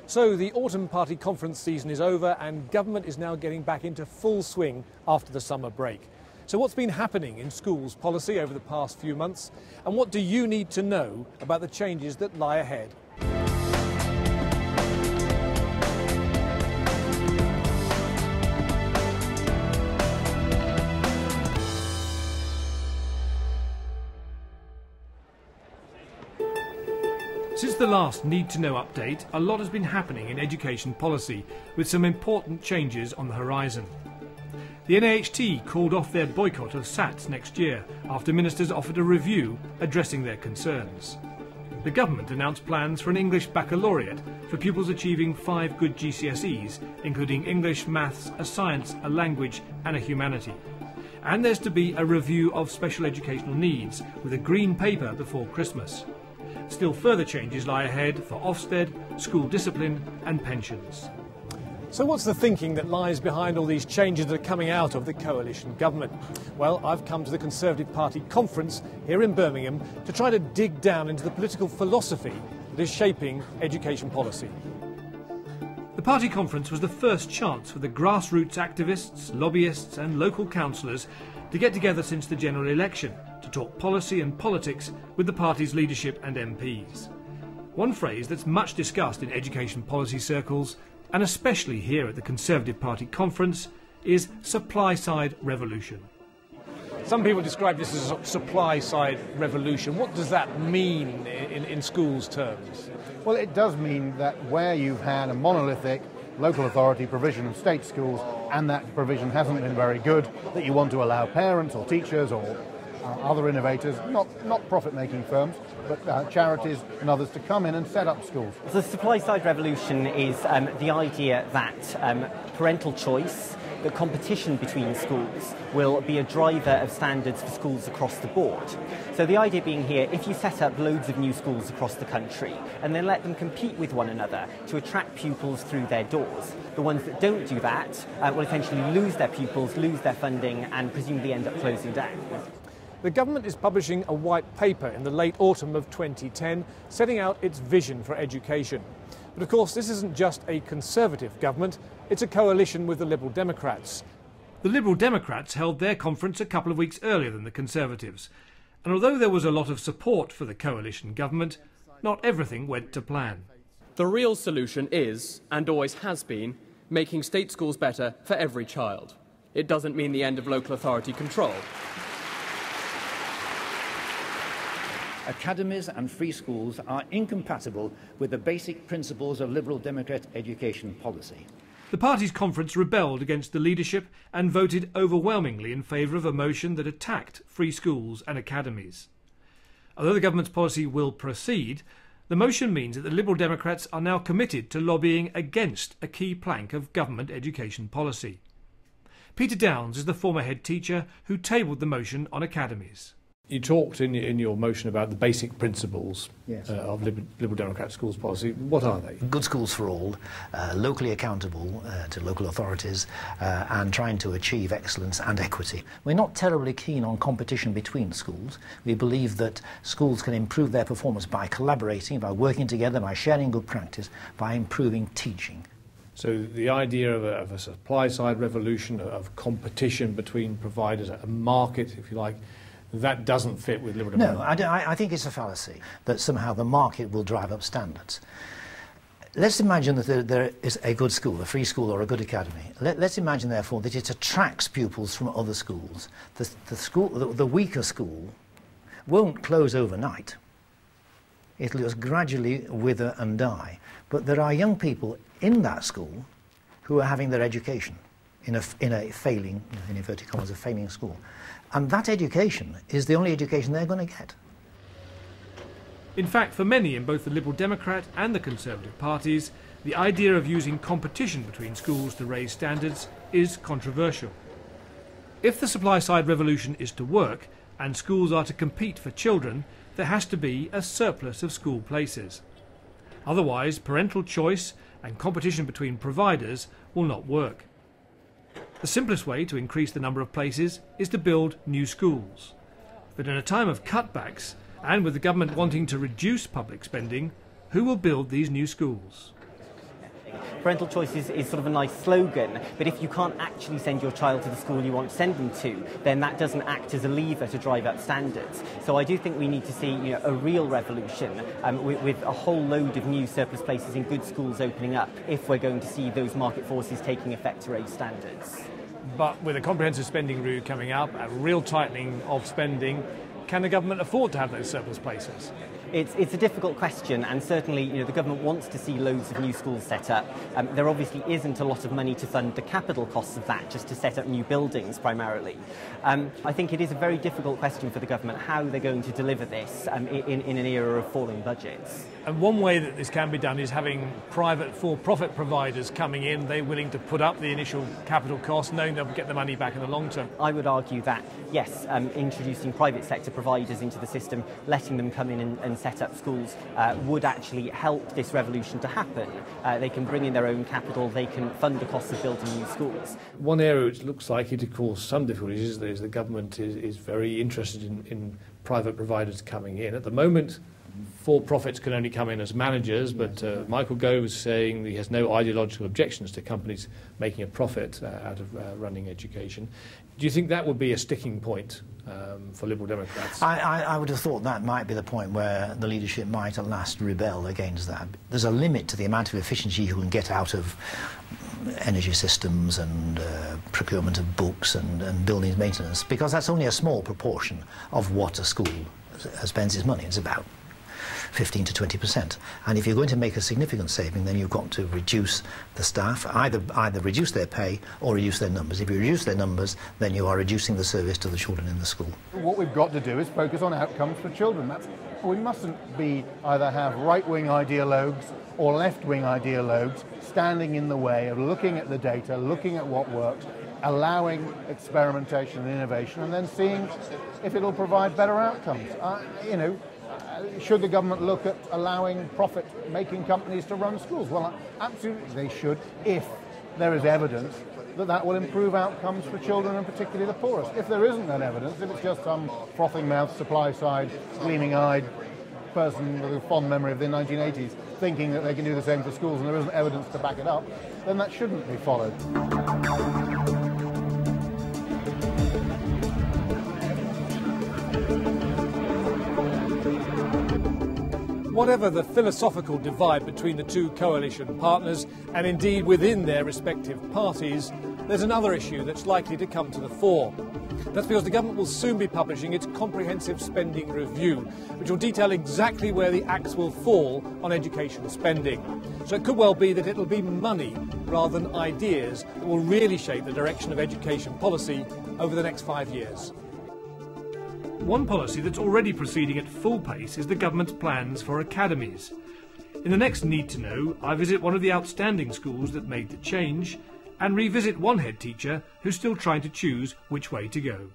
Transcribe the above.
So the autumn party conference season is over and government is now getting back into full swing after the summer break. So what's been happening in schools policy over the past few months, and what do you need to know about the changes that lie ahead? Since the last Need to Know update, a lot has been happening in education policy, with some important changes on the horizon. The NAHT called off their boycott of SATs next year after ministers offered a review addressing their concerns. The government announced plans for an English baccalaureate for pupils achieving 5 good GCSEs, including English, maths, a science, a language and a humanity. And there's to be a review of special educational needs with a green paper before Christmas. Still further changes lie ahead for Ofsted, school discipline and pensions. So what's the thinking that lies behind all these changes that are coming out of the coalition government? Well, I've come to the Conservative Party conference here in Birmingham to try to dig down into the political philosophy that is shaping education policy. The party conference was the first chance for the grassroots activists, lobbyists and local councillors to get together since the general election to talk policy and politics with the party's leadership and MPs. One phrase that's much discussed in education policy circles, and especially here at the Conservative Party conference, is supply-side revolution. Some people describe this as a supply-side revolution. What does that mean in schools terms? Well, it does mean that where you've had a monolithic local authority provision of state schools and that provision hasn't been very good, that you want to allow parents or teachers or other innovators, not profit-making firms, but charities and others to come in and set up schools. The supply-side revolution is the idea that parental choice, the competition between schools, will be a driver of standards for schools across the board. So the idea being here, if you set up loads of new schools across the country and then let them compete with one another to attract pupils through their doors, the ones that don't do that will essentially lose their pupils, lose their funding and presumably end up closing down. The government is publishing a white paper in the late autumn of 2010, setting out its vision for education. But of course, this isn't just a Conservative government, it's a coalition with the Liberal Democrats. The Liberal Democrats held their conference a couple of weeks earlier than the Conservatives. And although there was a lot of support for the coalition government, not everything went to plan. The real solution is, and always has been, making state schools better for every child. It doesn't mean the end of local authority control. Academies and free schools are incompatible with the basic principles of Liberal Democrat education policy. The party's conference rebelled against the leadership and voted overwhelmingly in favour of a motion that attacked free schools and academies. Although the government's policy will proceed, the motion means that the Liberal Democrats are now committed to lobbying against a key plank of government education policy. Peter Downs is the former head teacher who tabled the motion on academies. You talked in your motion about the basic principles of Liberal Democrat schools policy. What are they? Good schools for all, locally accountable to local authorities, and trying to achieve excellence and equity. We're not terribly keen on competition between schools. We believe that schools can improve their performance by collaborating, by working together, by sharing good practice, by improving teaching. So the idea of a supply-side revolution, of competition between providers, a market, if you like, that doesn't fit with Liberal Democrats. No, I think it's a fallacy that somehow the market will drive up standards. Let's imagine that there is a good school, a free school or a good academy. Let's imagine, therefore, that it attracts pupils from other schools. The weaker school won't close overnight. It'll just gradually wither and die. But there are young people in that school who are having their education in a failing, in inverted commas, a failing school. And that education is the only education they're going to get. In fact, for many in both the Liberal Democrat and the Conservative parties, the idea of using competition between schools to raise standards is controversial. If the supply-side revolution is to work and schools are to compete for children, there has to be a surplus of school places. Otherwise, parental choice and competition between providers will not work. The simplest way to increase the number of places is to build new schools. But in a time of cutbacks, and with the government wanting to reduce public spending, who will build these new schools? Parental choice is sort of a nice slogan, but if you can't actually send your child to the school you want to send them to, then that doesn't act as a lever to drive up standards. So I do think we need to see a real revolution with a whole load of new surplus places in good schools opening up if we're going to see those market forces taking effect to raise standards. But with a comprehensive spending review coming up, a real tightening of spending, can the government afford to have those surplus places? It's a difficult question, and certainly the government wants to see loads of new schools set up. There obviously isn't a lot of money to fund the capital costs of that, just to set up new buildings primarily. I think it is a very difficult question for the government how they're going to deliver this in an era of falling budgets. And one way that this can be done is having private for-profit providers coming in. They're willing to put up the initial capital cost, knowing they'll get the money back in the long term. I would argue that, yes, introducing private sector providers into the system, letting them come in and set up schools would actually help this revolution to happen. They can bring in their own capital, they can fund the costs of building new schools. One area which looks like it to cause some difficulties is the government is very interested in private providers coming in. At the moment, for-profits can only come in as managers, but Michael Gove is saying he has no ideological objections to companies making a profit out of running education. Do you think that would be a sticking point for Liberal Democrats? I would have thought that might be the point where the leadership might at last rebel against that. There's a limit to the amount of efficiency you can get out of energy systems and procurement of books and buildings maintenance, because that's only a small proportion of what a school spends its money. It's about 15 to 20%. And if you're going to make a significant saving, then you've got to reduce the staff, either reduce their pay or reduce their numbers. If you reduce their numbers, then you are reducing the service to the children in the school. What we've got to do is focus on outcomes for children. We mustn't either have right-wing ideologues or left-wing ideologues standing in the way of looking at the data, looking at what works, allowing experimentation and innovation, and then seeing if it'll provide better outcomes. Should the government look at allowing profit-making companies to run schools? Well, absolutely they should, if there is evidence that that will improve outcomes for children, and particularly the poorest. If there isn't that evidence, if it's just some frothing-mouthed, supply-side, gleaming-eyed person with a fond memory of the 1980s thinking that they can do the same for schools and there isn't evidence to back it up, then that shouldn't be followed. Whatever the philosophical divide between the two coalition partners, and indeed within their respective parties, there's another issue that's likely to come to the fore. That's because the government will soon be publishing its comprehensive spending review, which will detail exactly where the axe will fall on education spending. So it could well be that it'll be money rather than ideas that will really shape the direction of education policy over the next 5 years. One policy that's already proceeding at full pace is the government's plans for academies. In the next Need to Know, I visit one of the outstanding schools that made the change and revisit one head teacher who's still trying to choose which way to go.